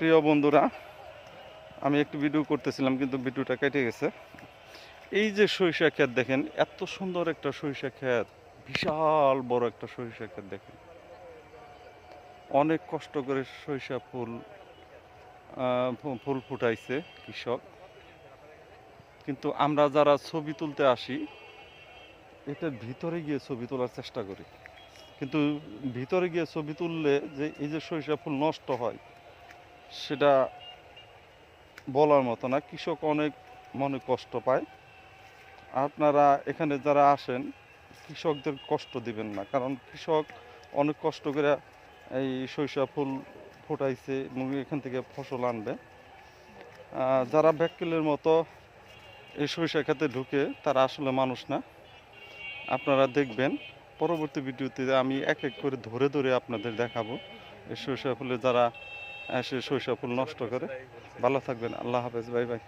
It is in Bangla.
প্রিয় বন্ধুরা, আমি একটু ভিডিও করতেছিলাম কিন্তু ভিডিওটা কেটে গেছে। এই যে সরিষা ক্ষেত দেখেন, এত সুন্দর একটা সরিষা ক্ষেত, বিশাল বড় একটা সরিষা ক্ষেত দেখেন। অনেক কষ্ট করে সরিষা ফুল ফুটাইছে কৃষক। কিন্তু আমরা যারা ছবি তুলতে আসি, এটার ভিতরে গিয়ে ছবি তোলার চেষ্টা করি, কিন্তু ভিতরে গিয়ে ছবি তুললে যে এই যে সরিষা ফুল নষ্ট হয়, সেটা বলার মতো না। কৃষক অনেক মনে কষ্ট পায়। আপনারা এখানে যারা আসেন, কৃষকদের কষ্ট দিবেন না, কারণ কৃষক অনেক কষ্ট করে এই সরিষা ফুল ফুটাইছে এবং এখান থেকে ফসল আনবে। যারা ব্যাককেলের মতো এই সরিষা খেতে ঢুকে, তারা আসলে মানুষ না। আপনারা দেখবেন পরবর্তী ভিডিওতে আমি এক এক করে ধরে ধরে আপনাদের দেখাবো এই সরিষা ফুলে যারা এসে সরিষা ফুল নষ্ট করে। ভালো থাকবেন, আল্লাহ হাফেজ, বাই বাই।